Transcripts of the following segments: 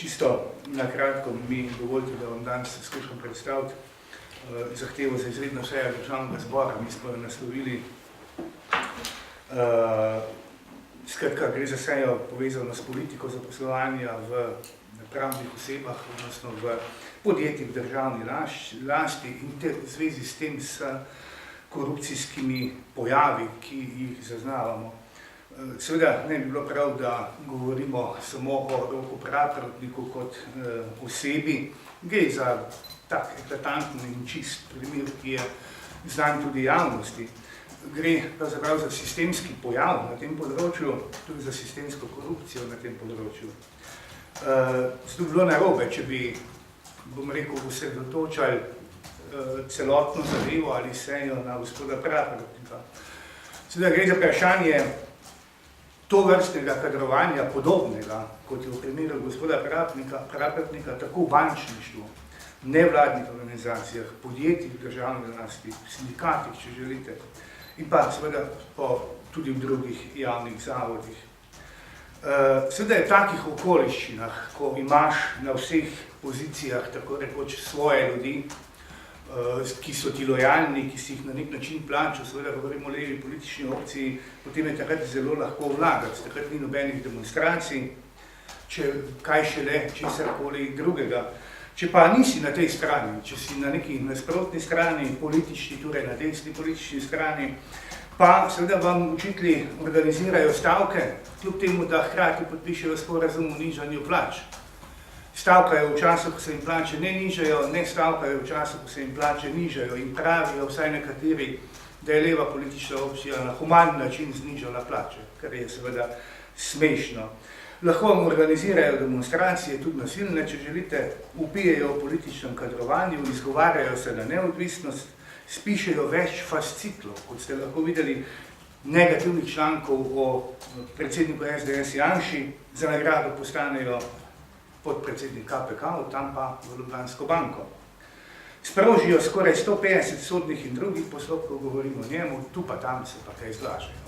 Čisto na kratko mi dovolite, da vam danes skušam predstaviti zahtevo za izredno sejo Državnega zbora. Mi smo jo naslovili, skratka, gre za sejo povezano s politiko zaposlovanja v pravnih osebah, odnosno v podjetjih v državni lasti in v zvezi s tem s korupcijskimi pojavi, ki jih zaznavamo. Seveda ne bi bilo prav, da govorimo samo o Roku Praprotniku kot osebi. Gre za tak eklatantni in čist primer, ki je znan tudi javnosti. Gre pravzaprav za sistemski pojav na tem področju, tudi za sistemsko korupcijo na tem področju. Zato bi bilo narobe, če bi, bom rekel, osredotočali celotno zadevo ali sejo na gospoda Praprotnika. Seveda gre za vprašanje to vrstnega kadrovanja podobnega, kot je v primeru gospoda Praprotnika, tako v bančništvu, nevladnih organizacijah, podjetjih državne lasti, sindikatih, če želite, in pa seveda tudi v drugih javnih zavodih. Seveda je v takih okoliščinah, ko imaš na vseh pozicijah tako rekoč svoje ljudi, ki so ti lojalni, ki si jih na nek način plačal, seveda govorimo o levi politični opciji, potem je takrat zelo lahko vladati, takrat ni nobenih demonstracij, kaj šele, česarkoli drugega. Če pa nisi na tej strani, če si na neki nasprotni strani, politični, torej na desni politični strani, pa seveda vam učitelji organizirajo stavke, kljub temu, da hkrati podpišejo sporazum o nižanju plač. Stavkajo v času, ko se jim plače ne nižajo, ne stavkajo v času, ko se jim plače nižajo in pravijo vsaj nekateri, da je leva politična opcija na human način znižala plače, kar je seveda smešno. Lahko vam organizirajo demonstracije, tudi nasilne, če želite, upijejo v političnem kadrovanju, izgovarjajo se na neodvisnost, spišejo več fasciklov, kot ste lahko videli, negativnih člankov o predsedniku SDS Janši, za nagrado postanejo podpredsednik KPK, od tam pa v Ljubljansko banko. Sprožijo skoraj 150 sodnih in drugih postopkov, govorimo o njemu, tu pa tam se pa kaj izlažejo.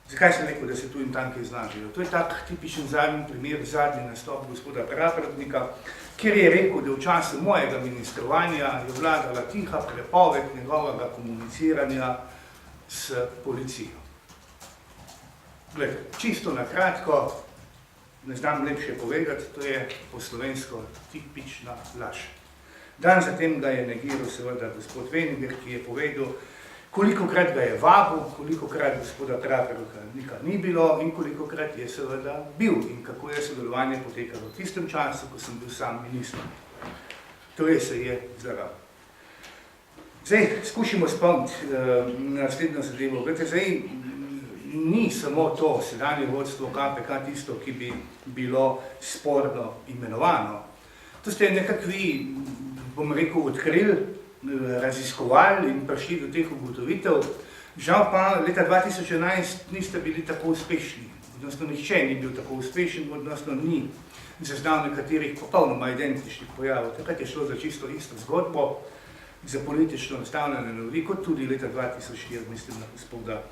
Zakaj sem rekel, da se tu in tam kaj izlažejo? To je tak tipičen zadnji primer, zadnji nastop gospoda Praprotnika, kjer je rekel, da v času mojega ministrovanja je vladala tiha prepoved njegovega komuniciranja s policijo. Glede, čisto na kratko, ne znam lepše povedati, to je po slovensko tipična laž. Dan zatem ga je negiral seveda gospod Veniger, ki je povedal, kolikokrat ga je vabil, kolikokrat gospoda Praprotnika ni bilo in kolikokrat je seveda bil in kako je sodelovanje potekalo v tistem času, ko sem bil sam minister. Torej se je zlagal. Zdaj, skušimo spomniti na naslednjo zadevo. Zdaj, ni samo to sedanje vodstvo KPK tisto, ki bi bilo sporno imenovano. To ste nekako vi, bom rekel, odkrili, raziskovali in prišli do teh ugotovitev. Žal pa leta 2011 niste bili tako uspešni, odnosno nihče ni bil tako uspešen, odnosno ni zaznal nekaterih popolnoma identičnih pojavov. Takrat je šlo za čisto isto zgodbo, za politično nastavljanje ljudi, kot tudi leta 2004, mislim na gospoda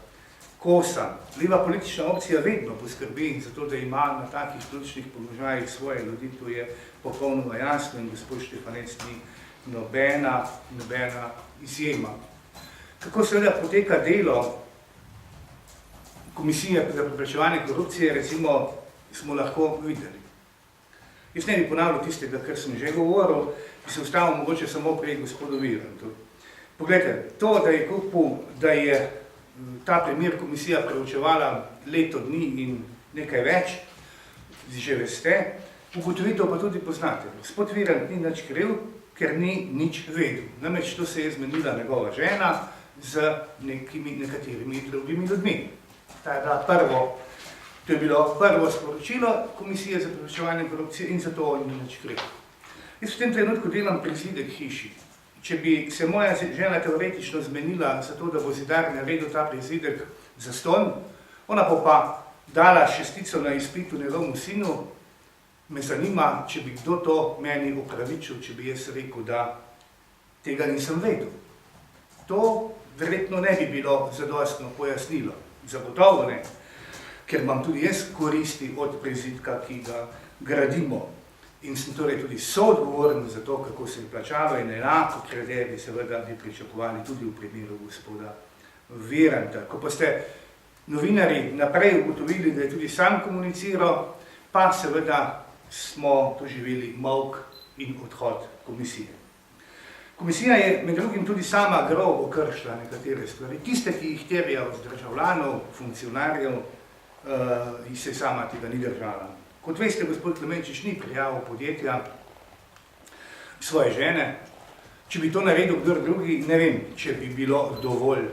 Kosa. Leva politična opcija vedno poskrbi za to, da ima na takih ključnih položajih svoje ljudi, to je popolnoma jasno in gospod Štefanec ni nobena izjema. Kako seveda poteka delo Komisije za preprečevanje korupcije, recimo, smo lahko videli. Jaz ne bi ponavljal tistega, kar sem že govoril, bi se ustavil mogoče samo pri gospodu Virantu. Poglejte, to, da je ta primer komisija preučevala leto dni in nekaj več, že veste, ugotovitev pa tudi poznate. Gospod Virant ni nič kriv, ker ni nič vedel. Namreč to se je zmenila njegova žena z nekaterimi drugimi ljudmi. To je bilo prvo sporočilo Komisije za preprečevanje korupcije in zato on ni nič kriv. Jaz v tem trenutku delam prizidek hiši. Če bi se moja žena teoretično zmenila za to, da bo zidar naredil ta prizidek zastonj, ona bo pa dala šestico na izpitu njegovemu sinu, me zanima, če bi kdo to meni upravičil, če bi jaz rekel, da tega nisem vedel. To verjetno ne bi bilo zadostno pojasnilo. Zagotovo ne, ker imam tudi jaz koristi od prizidka, ki ga gradimo. In sem torej tudi soodgovoren za to, kako se je plačalo in enako krede bi seveda bi pričakovali tudi v primeru gospoda Viranta. Ko pa ste novinari naprej ugotovili, da je tudi sam komuniciral, pa seveda smo doživeli molk in odhod komisije. Komisija je med drugim tudi sama grobo kršila nekatere stvari. Tiste, ki jih terja od državljanov, funkcionarjev, jih se sama tega ni držala. Kot veste, gospod Klemenčič ni prijavil podjetja svoje žene. Če bi to naredil kdo drugi, ne vem, če bi bilo dovolj,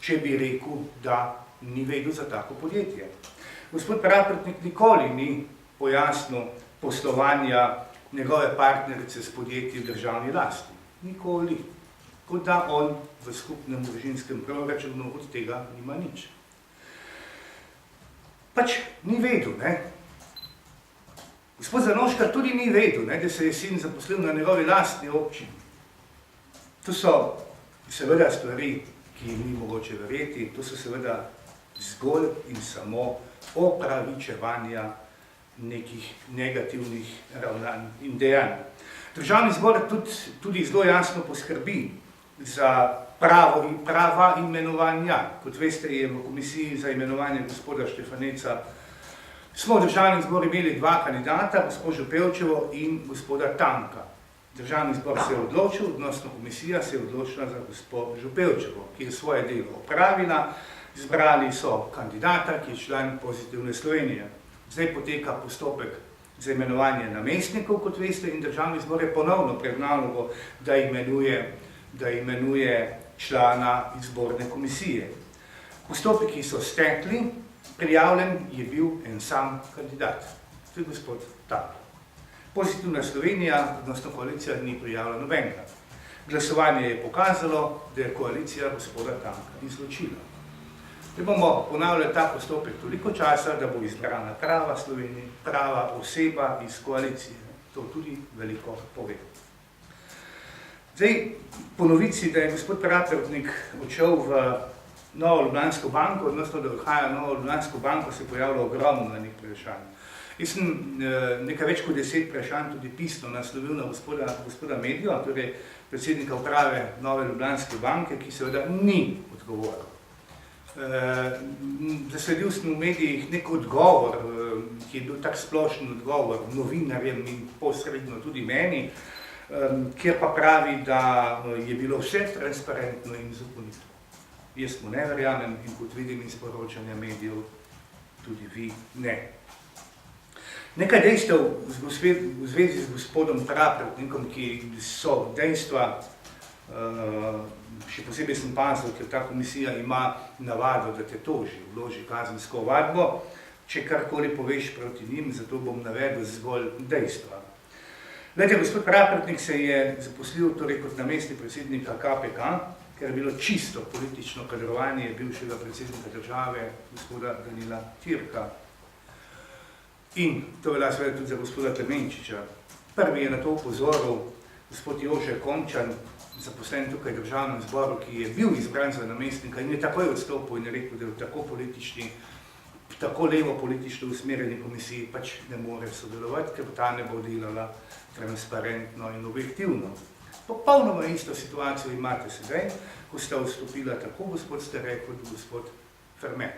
če bi rekel, da ni vedel za tako podjetje. Gospod Praprotnik nikoli ni pojasnil poslovanja njegove partnerice s podjetji v državni lasti. Nikoli. Kot da on v skupnem družinskem proračunu od tega nima nič. Pač ni vedel, ne? Gospod Zanoškar tudi ni vedel, ne, da se je sin zaposlil na njegovi lastni občini. To so seveda stvari, ki jim ni mogoče verjeti, to so seveda zgolj in samo opravičevanja nekih negativnih ravnanj in dejanj. Državni zbor tudi zelo jasno poskrbi za prava imenovanja. Kot veste, je v komisiji za imenovanje gospoda Štefaneca smo v državnem zboru imeli dva kandidata, gospod Župevčevo in gospoda Tanka. Državni zbor se je odločil, odnosno komisija se je odločila za gospod Župevčevo, ki je svoje delo opravila. Izbrali so kandidata, ki je član Pozitivne Slovenije. Zdaj poteka postopek za imenovanje namestnikov, kot veste, in državni zbor je ponovno pred nalogo, da imenuje člana izborne komisije. Postopki so stekli, prijavljen je bil en sam kandidat, to je gospod Tank. Pozitivna Slovenija, odnosno koalicija, ni prijavila nobenega. Glasovanje je pokazalo, da je koalicija gospoda Tanka izločila. Zdaj bomo ponavljali ta postopek toliko časa, da bo izbrana prava Slovenija, prava oseba iz koalicije. To tudi veliko pove. Zdaj, po novici, da je gospod Praprotnik odšel v Novo Ljubljansko banko, odnosno da odhaja v Novo Ljubljansko banko, se je pojavilo ogromno nekaj vprašanj. Jaz sem nekaj več kot 10 vprašanj tudi pisno naslovil na gospoda Medijo, torej predsednika uprave Nove Ljubljanske banke, ki seveda ni odgovoril. Zasledil sem v medijih nek odgovor, ki je bil tak splošen odgovor novinarjem in posredno tudi meni, kjer pa pravi, da je bilo vse transparentno in zakonito. Jaz mu ne verjamem in kot vidim iz poročanja medijev, tudi vi ne. Nekaj dejstev v zvezi z gospodom Praprotnikom, ki so dejstva, še posebej sem pazil, ker ta komisija ima navado, da te toži, vloži kazensko ovadbo, če karkoli poveš proti njim, zato bom navedel zgolj dejstva. Glede, gospod Praprotnik se je zaposlil torej kot namestnik predsednika KPK, ker je bilo čisto politično kadrovanje bivšega predsednika države, gospoda Danila Türka. In to velja seveda tudi za gospoda Klemenčiča. Prvi je na to upozoril gospod Jože Končan, zaposlen tukaj v državnem zboru, ki je bil izbran za namestnika in je takoj odstopil in je rekel, da v tako levo politično usmerjeni komisiji pač ne more sodelovati, ker ta ne bo delala transparentno in objektivno. Popolnoma isto situacijo imate sedaj, ko sta vstopila tako gospod Stare kot gospod Ferme.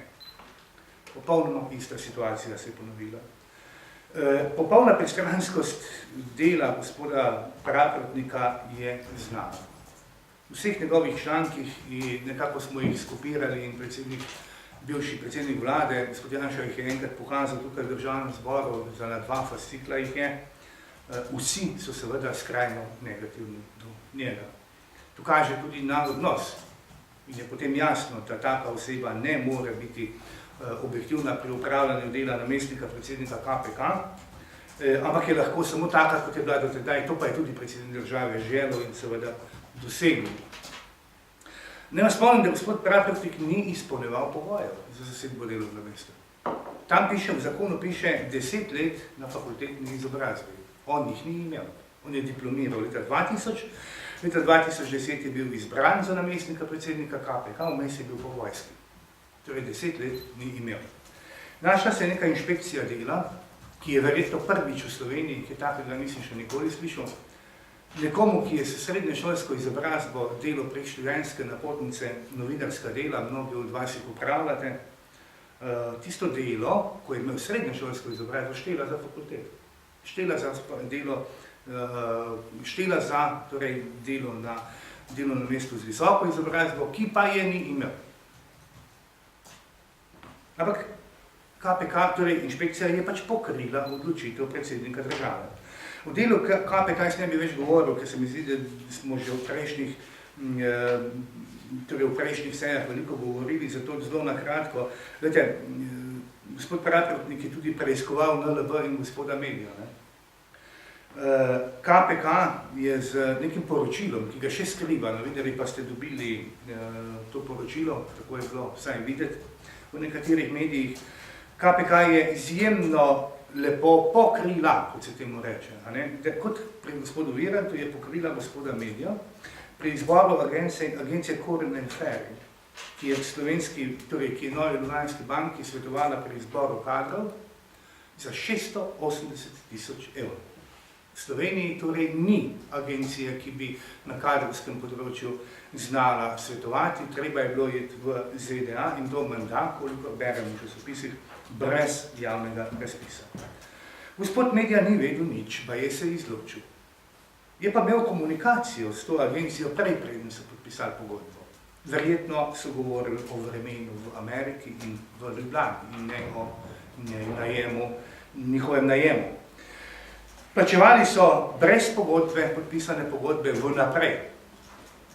Popolnoma ista situacija se je ponovila. Popolna pristranskost dela gospoda Praprotnika je znana. V vseh njegovih člankih nekako smo jih skopirali in bivši predsednik vlade, gospod Janša jih je enkrat pokazal tukaj v državnem zboru, za na 2 fascikla jih je. Vsi so seveda skrajno negativni do njega. To kaže tudi na odnos. In je potem jasno, da taka oseba ne more biti objektivna pri upravljanju dela namestnika predsednika KPK, ampak je lahko samo taka, kot je bila do tedaj, to pa je tudi predsednik države želel in seveda dosegel. Ne vas spomnim, da gospod Praprotnik ni izpolnjeval pogojev za zasedbo delovnega mesta. Tam piše, v zakonu piše 10 let na fakultetni izobrazbi. On jih ni imel. On je diplomiral leta 2000, leta 2010 je bil izbran za namestnika predsednika KPK, vmes je bil po vojski. Torej 10 let ni imel. Našla se je neka inšpekcija dela, ki je verjetno prvič v Sloveniji, ki takega nisem še nikoli slišal, nekomu, ki je s srednješolsko izobrazbo delal prek študentske napotnice, novinarska dela, mnogi od vas jih upravljate, tisto delo, ko je imel srednješolsko izobrazbo, štela za fakulteto. Štela za delo, torej delo na mestu z visoko izobrazbo, ki pa je ni imel. Ampak KPK, torej inšpekcija, je pač pokrila odločitev predsednika države. V delu KPK jaz ne bi več govoril, ker se mi zdi, da smo že v prejšnjih sejah veliko govorili, zato zelo na kratko. Glede, gospod Praprotnik je tudi preiskoval NLB in gospoda Medija. KPK je z nekim poročilom, ki ga še skriva, novinarji pa ste dobili to poročilo, tako je bilo vsaj videti v nekaterih medijih. KPK je izjemno lepo pokrila, kot se temu reče. Kot pri gospodu Virantu je pokrila gospoda Medija pri izboru agencije Korn & Ferry, ki je slovenski, torej ki je Novi Ljubljanski banki svetovala pri izboru kadrov za 680.000 evrov. V Sloveniji torej ni agencije, ki bi na kadrovskem področju znala svetovati, treba je bilo iti v ZDA in to menda, koliko beremo v časopisih, brez javnega razpisa. Gospod Medija ni vedel nič, pa je se izločil. Je pa imel komunikacijo s to agencijo prej, preden so podpisali pogodbo. Verjetno so govorili o vremenu v Ameriki in v Ljubljani in ne o njihovem najemu. Plačevali so brez pogodbe, podpisane pogodbe vnaprej.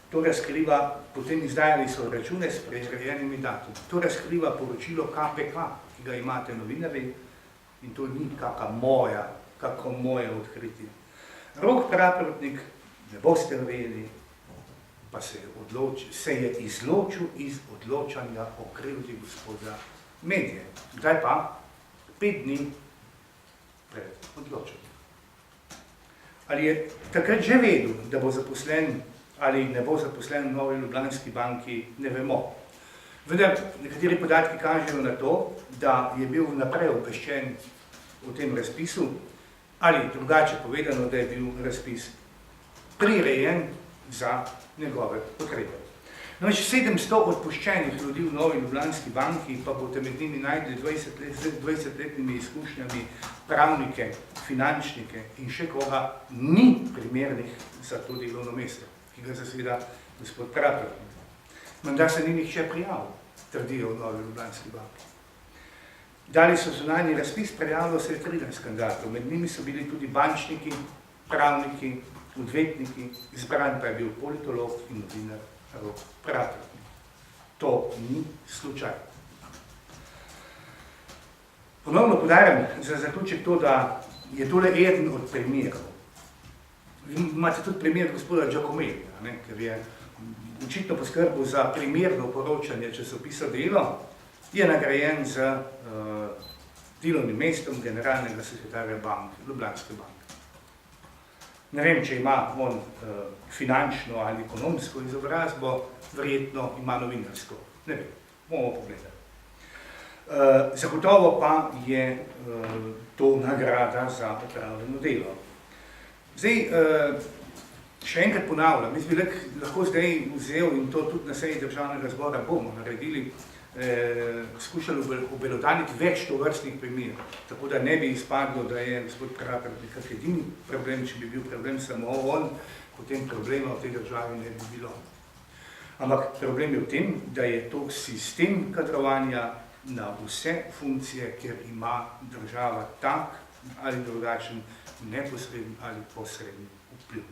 To razkriva, potem izdajali so račune s prirejenimi datumi. To razkriva poročilo KPK, ki ga imate novinarji, in to ni kako moje odkritje. Rok Praprotnik, ne boste verjeli, pa se je izločil iz odločanja o krivdi gospoda Medije. Zdaj pa 5 dni pred odločanjem. Ali je takrat že vedel, da bo zaposlen ali ne bo zaposlen v Novi Ljubljanski banki, ne vemo. Vendar nekateri podatki kažejo na to, da je bil vnaprej obveščen o tem razpisu, ali drugače povedano, da je bil razpis prirejen za njegove potrebe. No, 700 odpuščenih ljudi v Novi Ljubljanski banki, pa boste med njimi najdli 20-letnimi izkušnjami pravnike, finančnike in še koga, ni primernih za to delovno mesto, ki ga zaseda gospod Praprotnik. Menda se ni nihče prijavil, trdijo v Novi Ljubljanski banki. Dali so zunanji razpis, prijavilo se je 13 kandidatov, med njimi so bili tudi bančniki, pravniki, odvetniki, izbran pa je bil politolog in novinar Rok Praprotnik. To ni slučaj. Ponovno poudarjam za zaključek to, da je tole eden od primerov. Imate tudi primer gospoda Giacomellia, ker je očitno poskrbel za primerno poročanje časopisa Delo, je nagrajen z delovnim mestom generalnega sekretarja Ljubljanske banke. Ne vem, če ima on finančno ali ekonomsko izobrazbo, verjetno ima novinarsko. Ne vem, bomo pogledali. Zagotovo pa je to nagrada za opravljeno delo. Zdaj, še enkrat ponavljam, jaz bi lahko zdaj vzel in to tudi na seji Državnega zbora bomo naredili, skušali obelodaniti več tovrstnih primerov, tako da ne bi izpadlo, da je gospod Praprotnik kak edini problem, če bi bil problem samo on, potem problema v tej državi ne bi bilo. Ampak problem je v tem, da je to sistem kadrovanja na vse funkcije, kjer ima država tak ali drugačen neposreden ali posreden vpliv.